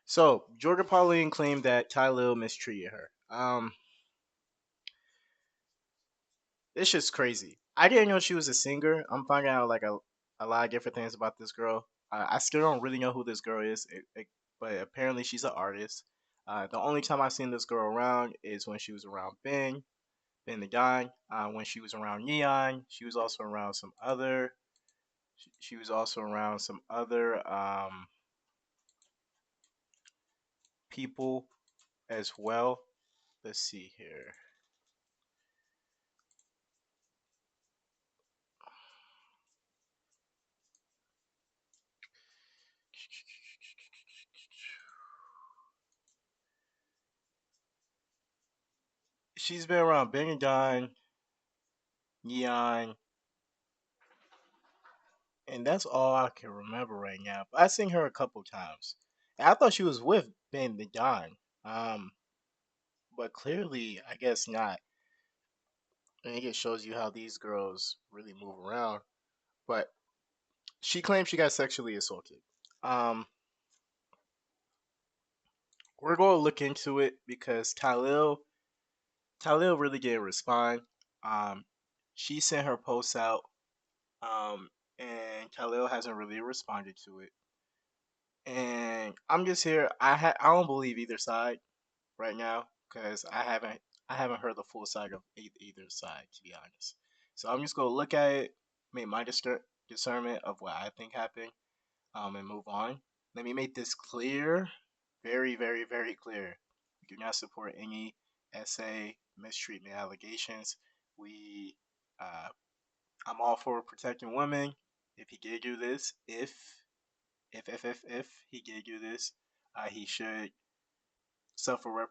So Jordan Pauline claimed that Tylil mistreated her. It's just crazy. I didn't know she was a singer. I'm finding out like a lot of different things about this girl. I still don't really know who this girl is, but apparently she's an artist. The only time I've seen this girl around is when she was around Ben the Don. When she was around Neon, she was also around some other. She was also around some other people as well. Let's see here. She's been around Ben and Don, Neon, and that's all I can remember right now. But I've seen her a couple times. And I thought she was with Ben the Don, um, but clearly, I guess not. I think it shows you how these girls really move around. But she claims she got sexually assaulted. Um, we're going to look into it because Tylil really didn't respond. Um, she sent her posts out, and Tylil hasn't really responded to it. And I'm just here. I don't believe either side right now because I haven't heard the full side of either side, to be honest. So I'm just gonna look at it, make my discernment of what I think happened, and move on. Let me make this clear, very, very, very clear. We do not support any SA mistreatment allegations. We, uh, I'm all for protecting women. If he did do this, if he did do this, he should suffer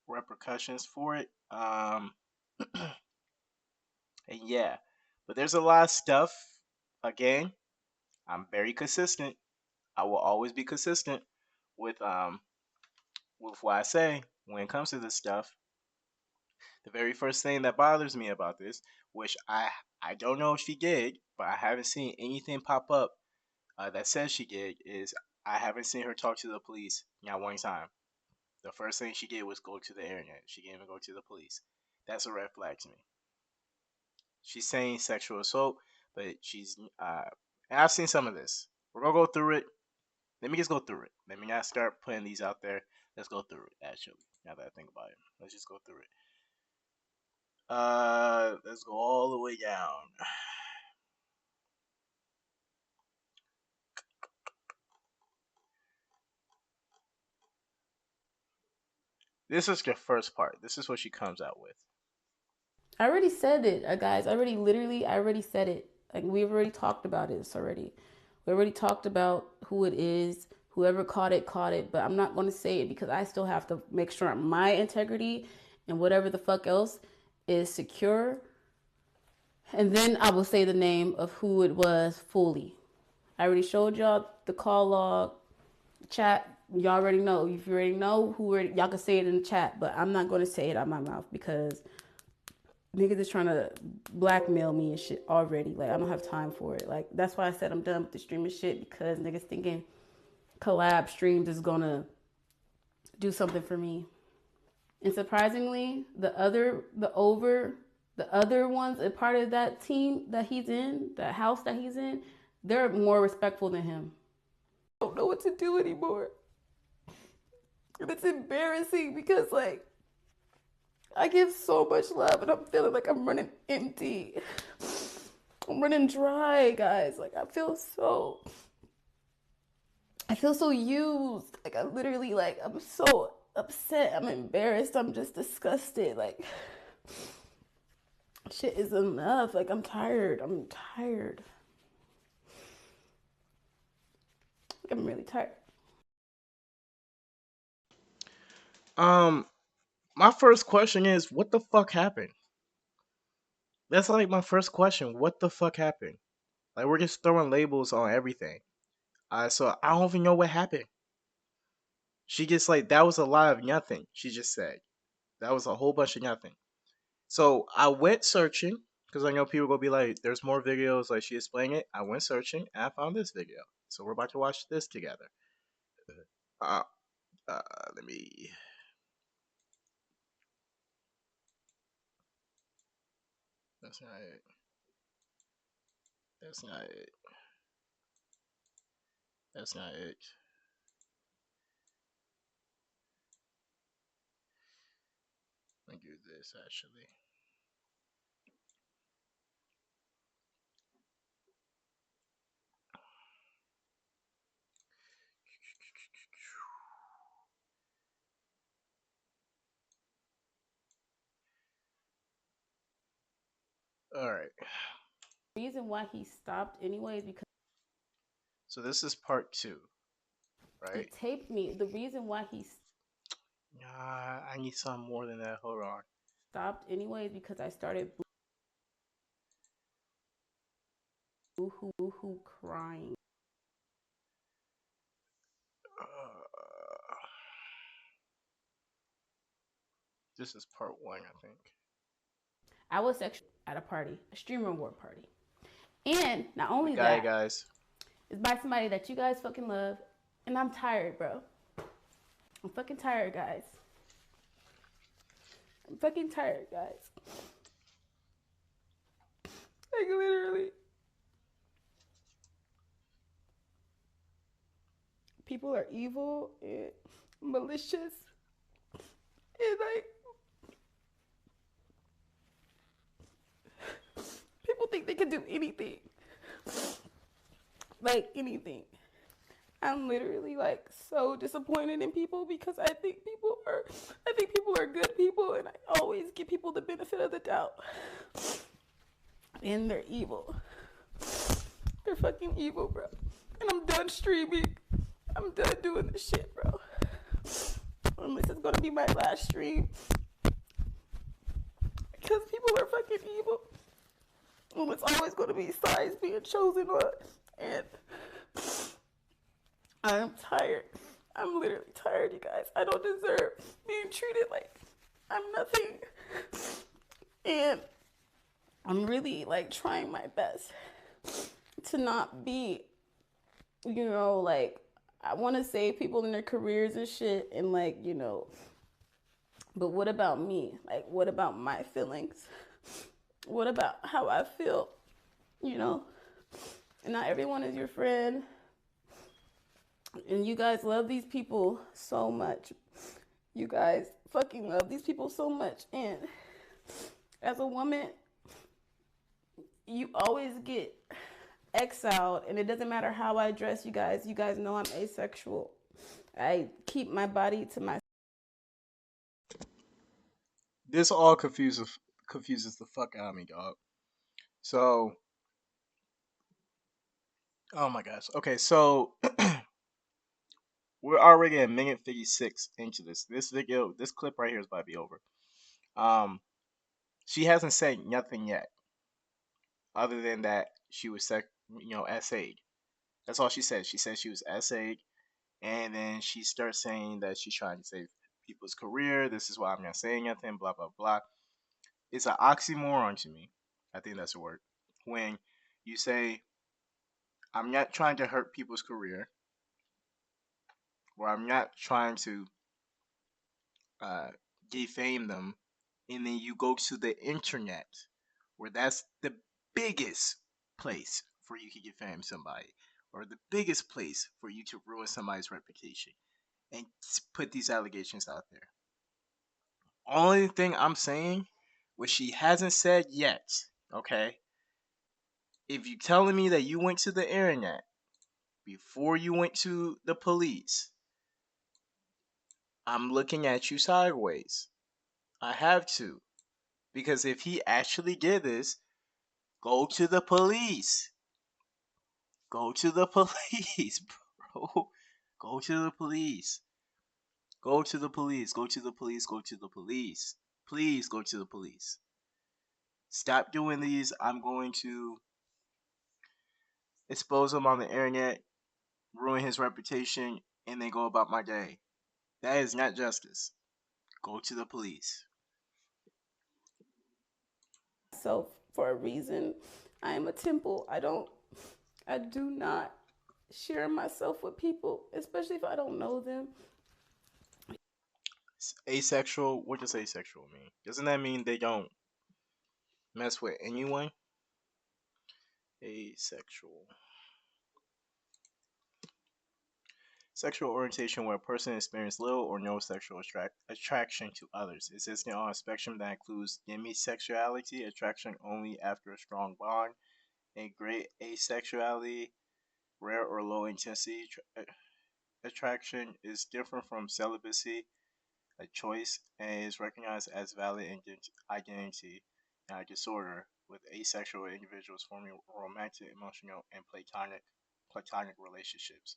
repercussions for it. And yeah, but there's a lot of stuff. Again, I'm very consistent. I will always be consistent with um with what I say when it comes to this stuff. The very first thing that bothers me about this, which I don't know if she did, but I haven't seen anything pop up that says she did, is I haven't seen her talk to the police not one time. The first thing she did was go to the internet. She didn't even go to the police. That's a red flag to me. She's saying sexual assault, but and I've seen some of this. We're gonna go through it. Let me just go through it. Let me not start putting these out there. Let's go through it. Actually, now that I think about it, let's just go through it. Let's go all the way down. This is the first part. This is what she comes out with. I already said it, guys. I already said it. Like we've already talked about this already. We already talked about who it is. Whoever caught it, caught it. But I'm not going to say it because I still have to make sure my integrity and whatever the fuck else is secure. And then I will say the name of who it was fully. I already showed y'all the call log, chat. Y'all already know. If you already know who, y'all can say it in the chat. But I'm not going to say it out of my mouth because niggas is trying to blackmail me and shit already. Like I don't have time for it. Like that's why I said I'm done with the streaming shit because niggas thinking collab streams is gonna do something for me. And surprisingly, the other ones a part of that team that he's in, that house that he's in, they're more respectful than him. I don't know what to do anymore. And it's embarrassing because like I give so much love and I'm feeling like I'm running empty. I'm running dry, guys. Like I feel so used. Like I literally like I'm so upset. I'm embarrassed. I'm just disgusted. Like shit is enough. Like I'm tired. I'm tired. Like, I'm really tired. Um, my first question is, what the fuck happened? That's like my first question. What the fuck happened? Like we're just throwing labels on everything. So I don't even know what happened. She just like that was a lot of nothing. She just said that was a whole bunch of nothing. So I went searching because I know people gonna be like, "There's more videos." Like she explained it. I went searching and I found this video. So we're about to watch this together. Uh, Uh, let me. That's not it. That's not it. That's not it. Let me do this actually. All right. The reason why he stopped anyways because So this is part two, he right? taped me. The reason why he I need some more than that. Hold on. stopped anyways because I started boo-hoo crying. Uh, this is part one, I think. I was sexual at a party, a stream reward party. And not We only got it, that, guys. it's by somebody that you guys fucking love. And I'm tired, bro. I'm fucking tired, guys. I'm fucking tired, guys. Like, literally. People are evil and malicious. And, like, people think they can do anything. Like, anything. I'm literally like so disappointed in people because I think people are good people and I always give people the benefit of the doubt. And they're evil. They're fucking evil, bro. And I'm done streaming. I'm done doing this shit, bro. And this is gonna be my last stream. Because people are fucking evil. And it's always gonna be sides being chosen on. And I'm tired. I'm literally tired, you guys. I don't deserve being treated like I'm nothing. And I'm really like trying my best to not be, like I want to save people in their careers and shit and like, but what about me? Like what about my feelings? What about how I feel? You know? And not everyone is your friend. And you guys love these people so much. You guys fucking love these people so much. And as a woman, you always get exiled. And it doesn't matter how I dress, you guys. You guys know I'm asexual. I keep my body to myself. This all confuses the fuck out of me, dog. So, oh my gosh. Okay, so we're already at minute 56 into this. This video, this clip right here is about to be over. Um, she hasn't said nothing yet, other than that she was essayed. That's all she said. She said she was essayed, and then she starts saying that she's trying to save people's career. This is why I'm not saying nothing. Blah blah blah. It's an oxymoron to me. I think that's a word. When you say I'm not trying to hurt people's career, or I'm not trying to uh, defame them, and then you go to the internet, where that's the biggest place for you to defame somebody, or the biggest place for you to ruin somebody's reputation, and put these allegations out there. Only thing I'm saying, which she hasn't said yet, okay? If you telling me that you went to the internet before you went to the police, I'm looking at you sideways. I have to. Because if he actually did this, go to the police. Go to the police, bro. Go to the police. Go to the police. Go to the police. Go to the police. Please go to the police. Stop doing these. I'm going to expose him on the internet, ruin his reputation, and then go about my day. That is not justice. Go to the police. So for a reason, I am a temple. I do not share myself with people, especially if I don't know them. Asexual. What does asexual mean? Doesn't that mean they don't mess with anyone? Asexual. Sexual orientation where a person experiences little or no sexual attraction to others. Existing on a spectrum that includes demisexuality, attraction only after a strong bond, and great asexuality, rare or low intensity attraction, is different from celibacy, a choice, and is recognized as valid identity and a disorder, with asexual individuals forming romantic, emotional, and platonic relationships.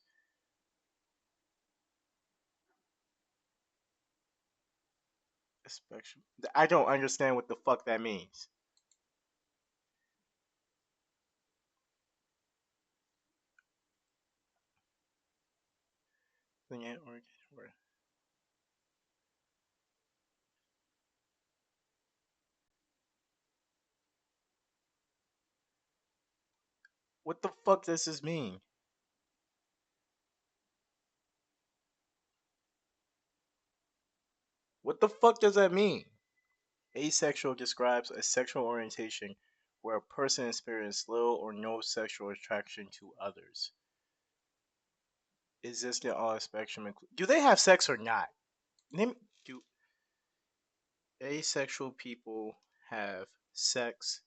Spectrum. I don't understand what the fuck that means. What the fuck does this mean? What the fuck does that mean? Asexual describes a sexual orientation where a person experiences little or no sexual attraction to others. Existing on a spectrum. Do they have sex or not? Do asexual people have sex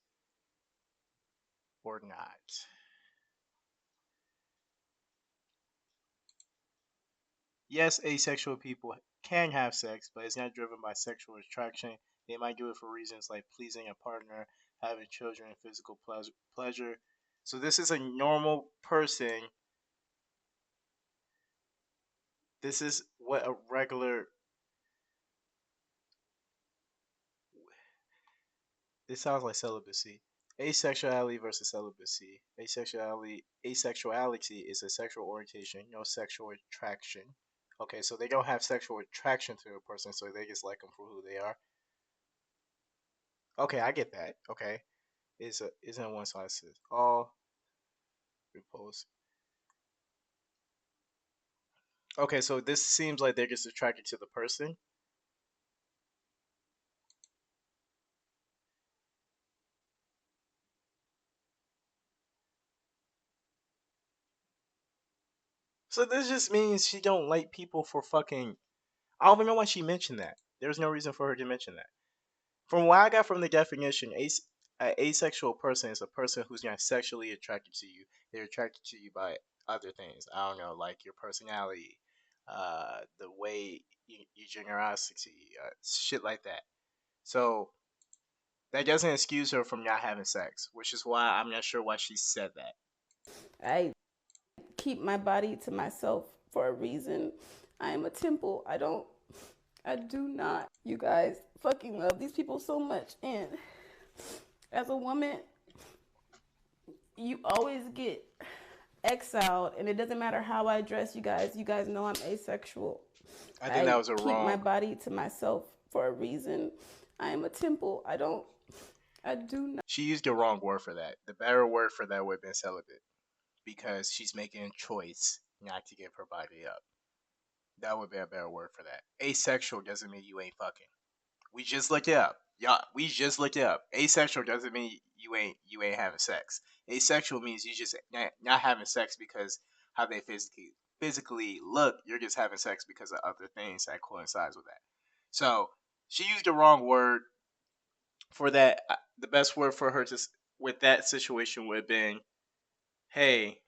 or not? Yes, asexual people can have sex, but it's not driven by sexual attraction. They might do it for reasons like pleasing a partner, having children, and physical pleasure. So this is a normal person. This is what a regular. This sounds like celibacy. Asexuality versus celibacy. Asexuality is a sexual orientation, no sexual attraction. Okay, so they don't have sexual attraction to a person, so they just like them for who they are. Okay, I get that. Okay, isn't one size fits all. Repose. Okay, so this seems like they're just attracted to the person. So this just means she don't like people for fucking. I don't even know why she mentioned that. There's no reason for her to mention that. From what I got from the definition, an asexual person is a person who's not sexually attracted to you. They're attracted to you by other things. I don't know, like your personality, the way your generosity, shit like that. So that doesn't excuse her from not having sex, which is why I'm not sure why she said that. I keep my body to myself for a reason. I am a temple. I do not, you guys, fucking love these people so much. And as a woman, you always get exiled, and it doesn't matter how I dress, you guys. You guys know I'm asexual. I think that I was a keep my wrong. body to myself for a reason. I am a temple. I do not She used the wrong word for that. The better word for that would have been celibate because she's making a choice not to give her body up. That would be a better word for that. Asexual doesn't mean you ain't fucking. We just looked it up. Yeah, we just looked it up. Asexual doesn't mean you ain't having sex. Asexual means you just not having sex because how they physically look. You're just having sex because of other things that coincides with that. So she used the wrong word for that. The best word for her to with that situation would have been, "Hey,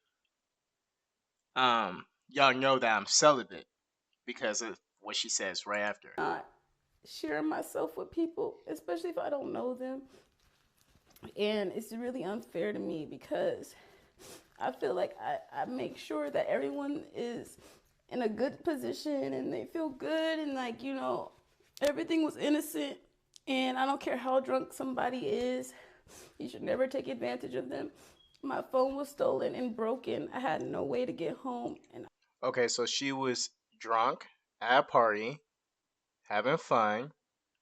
y'all know that I'm celibate," because of what she says right after. share myself with people, especially if I don't know them. And it's really unfair to me because I feel like I make sure that everyone is in a good position and they feel good and like, everything was innocent, and I don't care how drunk somebody is, you should never take advantage of them. My phone was stolen and broken. I had no way to get home, and I Okay, so she was drunk at a party, having fun.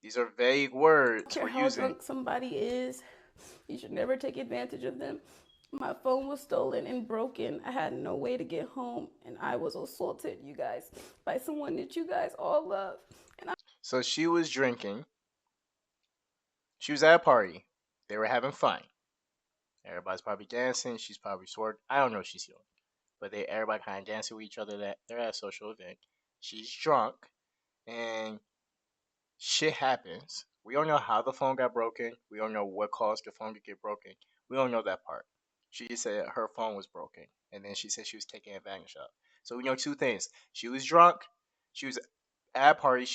These are vague don't words care we're how using. drunk somebody is, you should never take advantage of them. My phone was stolen and broken. I had no way to get home, and I was assaulted, you guys, by someone that you guys all love. And So she was drinking. She was at a party. They were having fun. Everybody's probably dancing. She's probably sort. I don't know what she's doing, but everybody kind of dancing with each other. That they're at a social event. She's drunk, and shit happens. We don't know how the phone got broken. We don't know what caused the phone to get broken. We don't know that part. She just said her phone was broken, and then she said she was taking advantage of. So we know two things. She was drunk. She was at a party.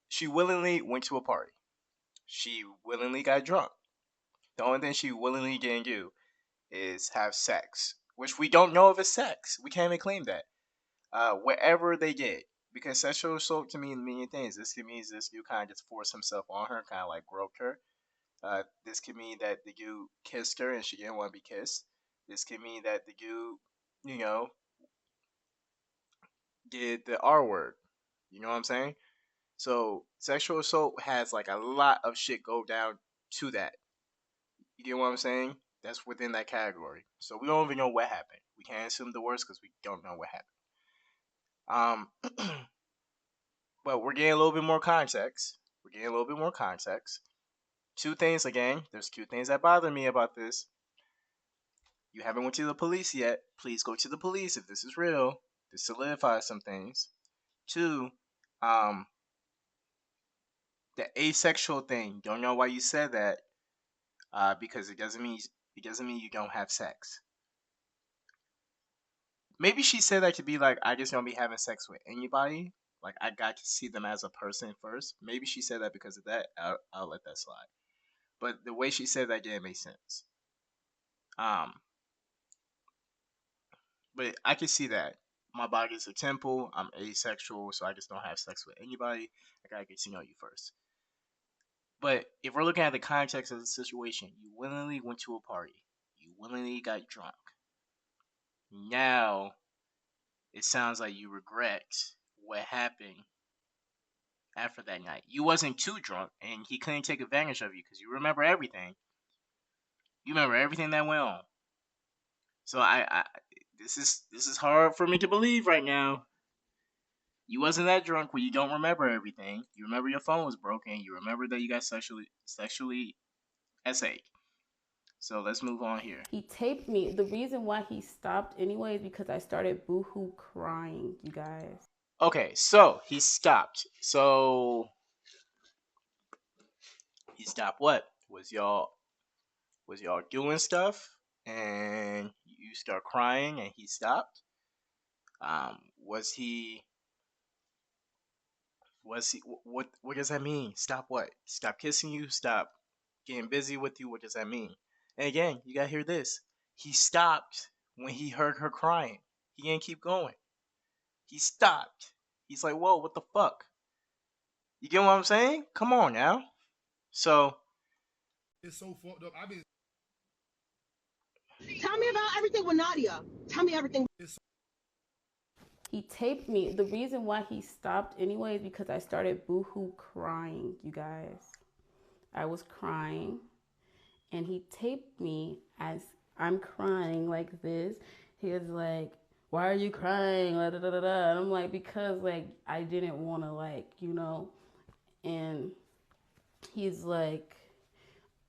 She willingly went to a party. She willingly got drunk. The only thing she willingly didn't do is have sex, which we don't know if it's sex. We can't even claim that. Whatever they did, because sexual assault to mean many things. This could mean this dude kind of just forced himself on her, kind of like groped her. This could mean that the dude kissed her and she didn't want to be kissed. This could mean that the dude, you know, did the R word. You know what I'm saying? So sexual assault has like a lot of shit go down to that. You get what I'm saying? That's within that category. So we don't even know what happened. We can't assume the worst because we don't know what happened. But we're getting a little bit more context. We're getting a little bit more context. Two things again. There's two things that bother me about this. You haven't went to the police yet. Please go to the police if this is real to solidify some things. Two, um, the asexual thing. Don't know why you said that. Because it doesn't mean you don't have sex. Maybe she said that to be like, I just don't be having sex with anybody. Like I got to see them as a person first. Maybe she said that because of that. I'll let that slide. But the way she said that didn't make sense. Um, but I can see that. My body is a temple. I'm asexual, so I just don't have sex with anybody. I gotta get to know you first. But if we're looking at the context of the situation, you willingly went to a party. You willingly got drunk. Now it sounds like you regret what happened after that night. You wasn't too drunk, and he couldn't take advantage of you because you remember everything. You remember everything that went on. So this is hard for me to believe right now. You wasn't that drunk when you don't remember everything. You remember your phone was broken. You remember that you got sexually essayed. So let's move on here. he taped me. The reason why he stopped anyway is because I started boohoo crying, you guys. Okay, so he stopped. So he stopped what? Was y'all doing stuff and you start crying and he stopped? Was he what does that mean? Stop what? Stop kissing you? Stop getting busy with you? What does that mean? And again, you gotta hear this. He stopped when he heard her crying. He didn't keep going. He stopped. He's like, whoa, what the fuck? You get what I'm saying? Come on now. So It's so fucked up. I've been. Tell me about everything with Nadia. Tell me everything. It's He taped me. The reason why he stopped anyway is because I started boohoo crying, you guys. I was crying, and he taped me as I'm crying like this. He was like, "Why are you crying?" Da, da, da, da. And I'm like, "Because like I didn't want to and he's like,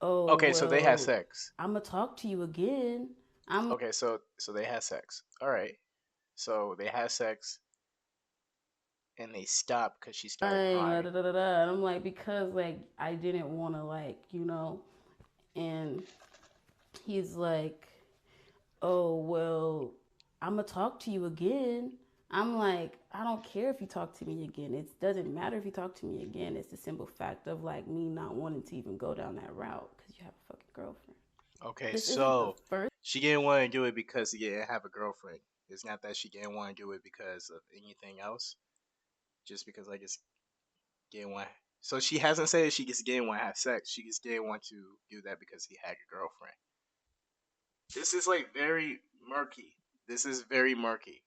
"Oh okay, so they had well, sex. I'm gonna talk to you again." I'm Okay, so they had sex. All right. So they had sex and they stopped because she started crying, da, crying. da, da, da. And I'm like, because like I didn't want to and he's like, "Oh well, I'm gonna talk to you again." I'm like, I don't care if you talk to me again. It doesn't matter if you talk to me again. It's the simple fact of like me not wanting to even go down that route because you have a fucking girlfriend. Okay, This isn't the so first. she didn't want to do it because she didn't have a girlfriend. It's not that she didn't want to do it because of anything else. Just because I just didn't want. So she hasn't said she just didn't want to have sex. She just didn't want to do that because he had a girlfriend. This is like very murky. This is very murky.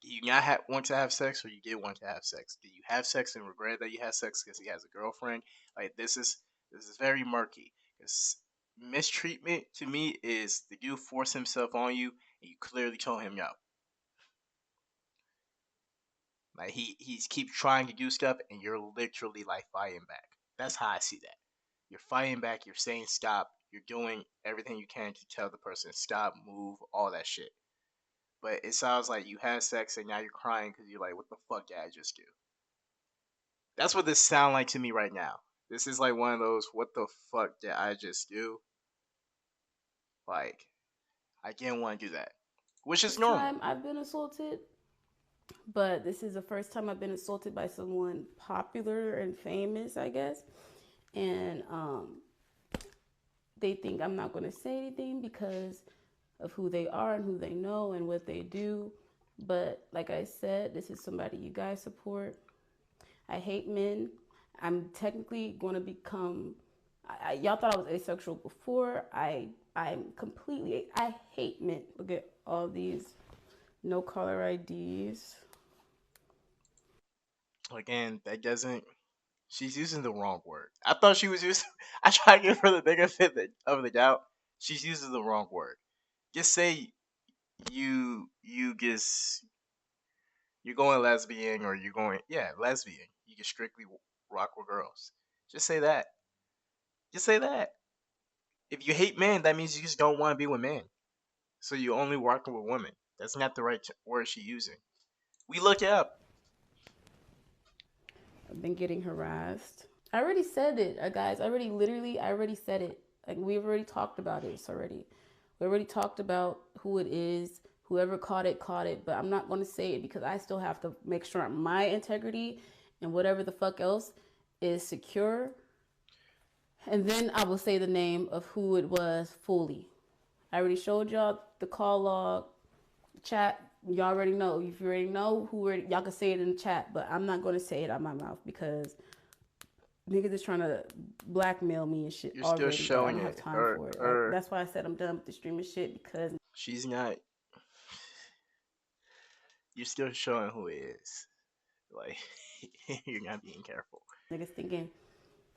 Do you not want to have sex, or you did want to have sex? Do you have sex and regret that you had sex because he has a girlfriend? Like this is very murky. Mistreatment to me is the dude force himself on you and you clearly told him no. Like he's keep trying to do stuff and you're literally like fighting back. That's how I see that. You're fighting back, you're saying stop, you're doing everything you can to tell the person stop, move, all that shit. But it sounds like you had sex and now you're crying because you're like, what the fuck did I just do? That's what this sound like to me right now. This is like one of those what the fuck did I just do? Like I didn't want to do that, which is This normal. time I've been assaulted, but this is the first time I've been assaulted by someone popular and famous, I guess. And they think I'm not going to say anything because of who they are and who they know and what they do. But like I said, this is somebody you guys support. I hate men. I'm technically going to become. Y'all thought I was asexual before. I'm completely. I hate men. Look at all these no caller IDs. Again, that doesn't. She's using the wrong word. I thought she was using. I tried to give her the benefit of the doubt. She's using the wrong word. Just say you just you're going lesbian or you're going lesbian. You can strictly rock with girls. Just say that. Just say that. If you hate men, that means you just don't want to be with men. So you're only working with women. That's not the right word she's using. We look it up. I've been getting harassed. I already said it, guys. I already said it. Like we've already talked about it already. We already talked about who it is. Whoever caught it, caught it. But I'm not going to say it because I still have to make sure my integrity and whatever the fuck else is secure. And then I will say the name of who it was fully. I already showed y'all the call log, chat. Y'all already know. If you already know who, y'all can say it in the chat. But I'm not going to say it out my mouth because niggas is trying to blackmail me and shit You're still already. Like I showing don't have it. time Her for it. Like her that's why I said I'm done with the streaming shit because she's not you're still showing who it is. Like you're not being careful. niggas thinking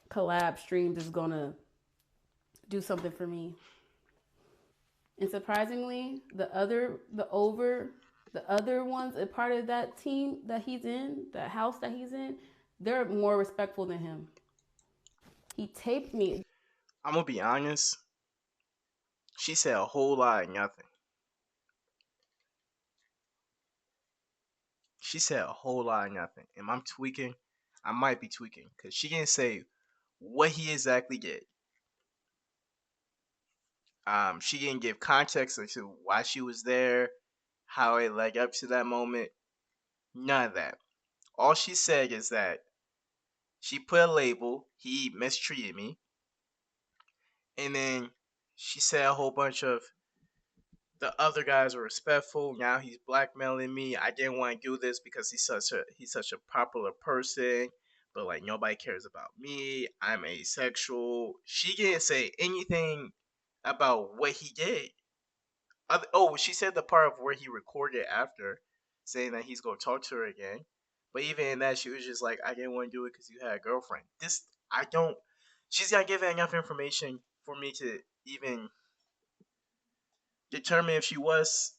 collab streams is gonna do something for me. And surprisingly, the other ones, a part of that team that he's in, that house that he's in, they're more respectful than him. He taped me. I'm gonna be honest. She said a whole lot of nothing. She said a whole lot of nothing. And I'm tweaking. I might be tweaking because she didn't say what he exactly did. She didn't give context as to why she was there, how it led up to that moment. None of that. All she said is that she put a label. He mistreated me, and then she said a whole bunch of the other guys were respectful. Now he's blackmailing me. I didn't want to do this because he's such a popular person, but like nobody cares about me. I'm asexual. She didn't say anything about what he did. Oh, she said the part of where he recorded after, saying that he's gonna talk to her again. But even in that, she was just like, "I didn't want to do it because you had a girlfriend." This I don't. She's not giving enough information for me to even determine if she was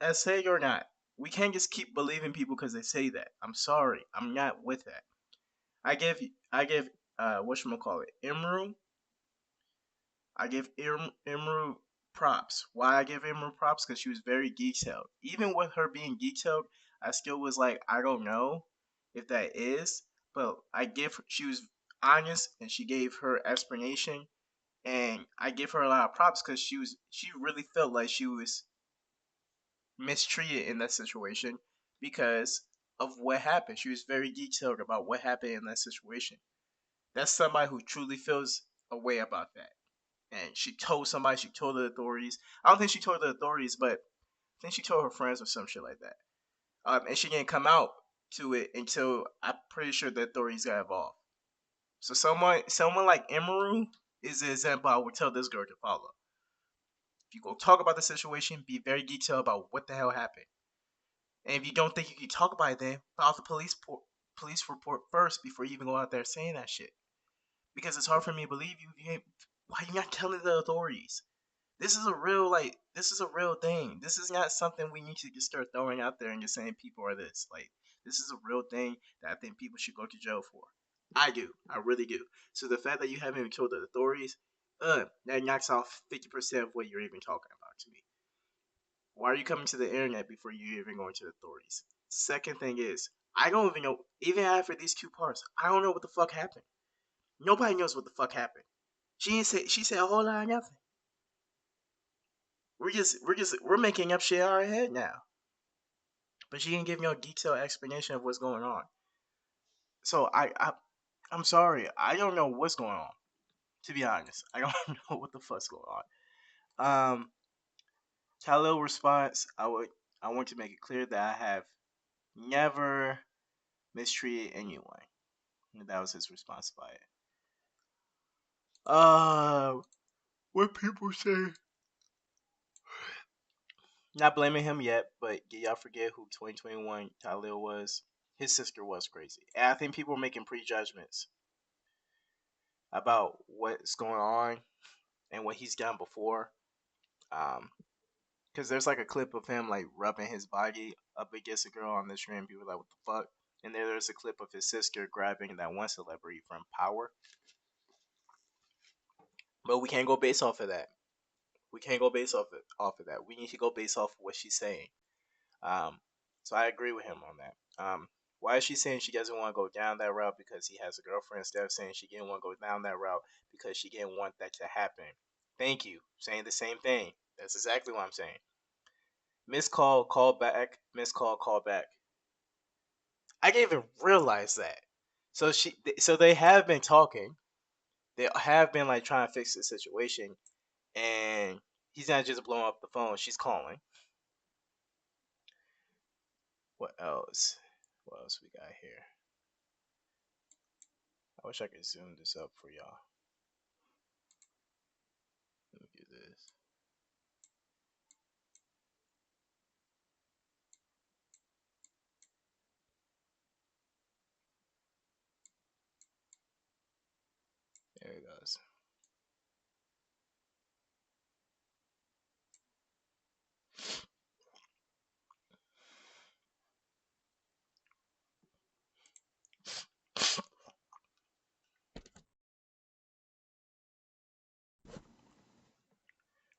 SA or not. We can't just keep believing people because they say that. I'm sorry, I'm not with that. I give whatchamacallit, Imru. I give Imru props. Why I give Imru props? Because she was very detailed. Even with her being detailed, I still was like, I don't know if that is, but she was honest and she gave her explanation, and I give her a lot of props because she really felt like she was mistreated in that situation because of what happened. She was very detailed about what happened in that situation. That's somebody who truly feels a way about that. And she told somebody, she told the authorities. I don't think she told the authorities, but I think she told her friends or some shit like that. And she didn't come out to it until I'm pretty sure the authorities got involved. So someone like Emeru is the example I would tell this girl to follow. If you go talk about the situation, be very detailed about what the hell happened. And if you don't think you can talk about it, then file the police report first before you even go out there saying that shit. Because it's hard for me to believe you. Why are you not telling the authorities? This is a real this is a real thing. This is not something we need to just start throwing out there and just saying people are this. Like this is a real thing that I think people should go to jail for. I do. I really do. So the fact that you haven't even told the authorities, that knocks off 50% of what you're even talking about to me. Why are you coming to the internet before you even going to the authorities? Second thing is, I don't even know. Even after these two parts, I don't know what the fuck happened. Nobody knows what the fuck happened. She didn't say. She said a whole lot of nothing. We're making up shit in our head now. But she didn't give no detailed explanation of what's going on. So I'm sorry. I don't know what's going on. To be honest, I don't know what the fuck's going on. Tylil response. I want to make it clear that I have never mistreated anyone. That was his response by it. What people say? Not blaming him yet, but did y'all forget who 2021 Tylil was? His sister was crazy. And I think people are making prejudgments about what's going on and what he's done before. Because there's like a clip of him like rubbing his body up against a girl on the stream. People are like, what the fuck? And then there's a clip of his sister grabbing that one celebrity from Power. But we can't go based off of that. We can't go based off of that. We need to go based off of what she's saying. Um, so I agree with him on that. Why is she saying she doesn't want to go down that route because he has a girlfriend instead of saying she didn't want to go down that route because she didn't want that to happen? Thank you. Saying the same thing. That's exactly what I'm saying. Miss call, call back. Miss call, call back. I didn't even realize that. So they have been talking. They have been like trying to fix the situation, and he's not just blowing up the phone. She's calling. What else? What else we got here? I wish I could zoom this up for y'all. Let me do this. There it goes.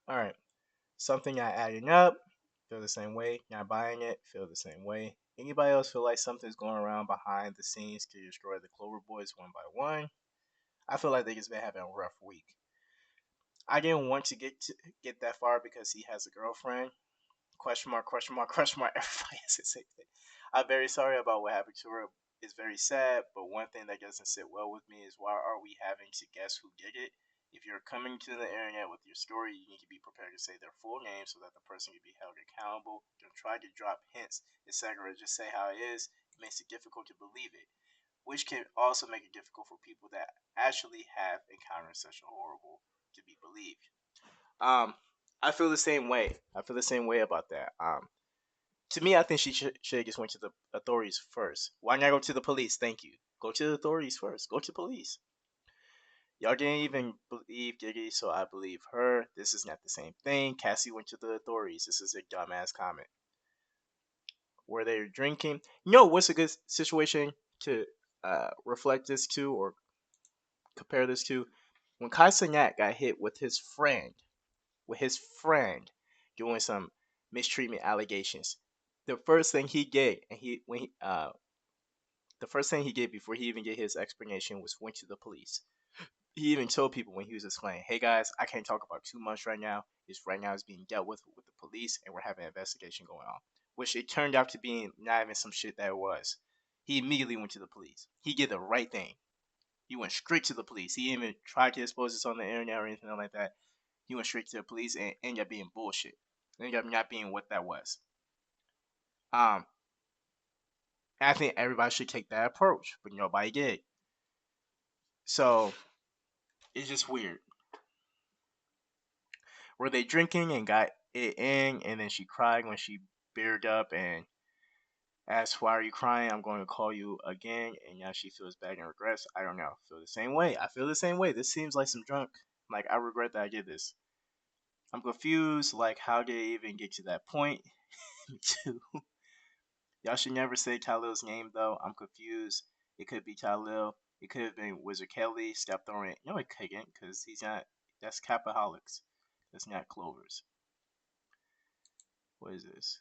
All right. Something not adding up. Feel the same way. Not buying it. Feel the same way. Anybody else feel like something's going around behind the scenes to destroy the Clover Boys one by one? I feel like they just been having a rough week. I didn't want to get that far because he has a girlfriend. Question mark, question mark, question mark. Everybody has the same thing. I'm very sorry about what happened to her. It's very sad, but one thing that doesn't sit well with me is why are we having to guess who did it? If you're coming to the internet with your story, you need to be prepared to say their full name so that the person can be held accountable. Don't try to drop hints, etc. Just say how it is. It makes it difficult to believe it, which can also make it difficult for people that actually have encountered such a horrible to be believed. Um, I feel the same way. I feel the same way about that. To me, I think she should have just went to the authorities first. Why not go to the police? Thank you. Go to the authorities first. Go to police. Y'all didn't even believe Giggy, so I believe her. This is not the same thing. Cassie went to the authorities. This is a dumbass comment. Were they drinking? No. What's a good situation to reflect this to or compare this to? When Kai Cenat got hit with his friend doing some mistreatment allegations. The first thing he did, and the first thing he did before he even did his explanation was went to the police. He even told people when he was explaining, "Hey guys, I can't talk about too much right now. It's being dealt with the police, and we're having an investigation going on." Which it turned out to be not even some shit that it was. He immediately went to the police. He did the right thing. He went straight to the police. He didn't even try to expose this on the internet or anything like that. He went straight to the police and ended up being bullshit. Ended up not being what that was. Um, I think everybody should take that approach, but nobody did. So it's just weird. Were they drinking and got it in, and then she cried when she bearded up and asked, "Why are you crying? I'm going to call you again." And now she feels bad and regrets. I don't know. I feel the same way. I feel the same way. This seems like some drunk Like I regret that I did this. I'm confused. Like how did it even get to that point? Two, y'all should never say Tylil's name though. I'm confused. It could be Tylil. It could have been Wizard Kelly. Stop throwing it. No, it couldn't, because he's not. That's Capaholics. That's not Clovers. What is this?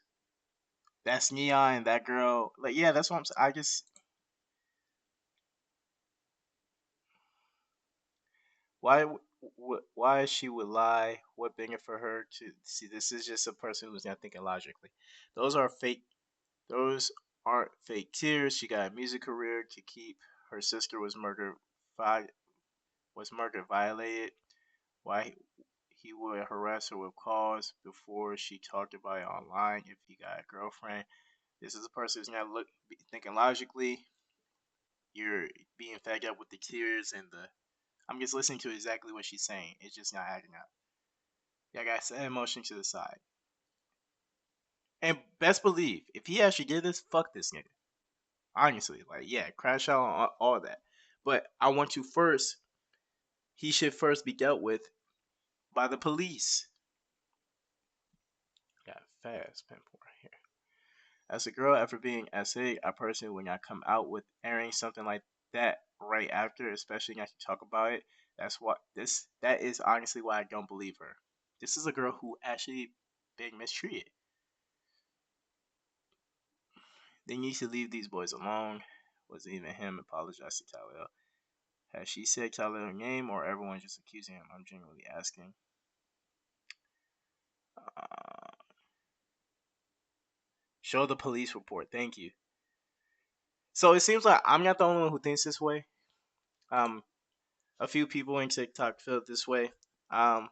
That's Neon. That girl. Like, yeah, that's what I'm saying. I just. Why? Why she would lie? What bigger for her to see? This is just a person who's not thinking logically. Those are fake. Those aren't fake tears. She got a music career to keep. Her sister was murdered. Violated. Why he would harass her with calls before she talked about it online if he got a girlfriend. This is a person who's not thinking logically. You're being fed up with the tears and the. I'm just listening to exactly what she's saying. It's just not adding up. Y'all gotta set emotion to the side. And best believe, if he actually did this, fuck this nigga. Honestly, like, yeah, crash out on all that. But I want to first, he should first be dealt with by the police. Got fast pinpoint here. As a girl, after being essayed, I personally would not come out with airing something like that right after, especially not to talk about it. That is honestly why I don't believe her. This is a girl who actually been mistreated. They need to leave these boys alone. Wasn't even him. Apologize to Tylil. Has she said Tylil's name or everyone just accusing him? I'm genuinely asking. Uh, show the police report. Thank you. So it seems like I'm not the only one who thinks this way. Um, a few people in TikTok feel this way. Um,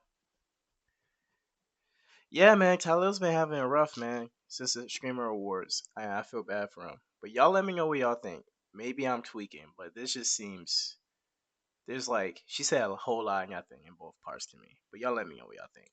yeah, man, Tylil's been having a rough, man, since the Screamer Awards. I feel bad for him. But y'all let me know what y'all think. Maybe I'm tweaking, but this just seems. There's like, she said a whole lot of nothing in both parts to me. But y'all let me know what y'all think.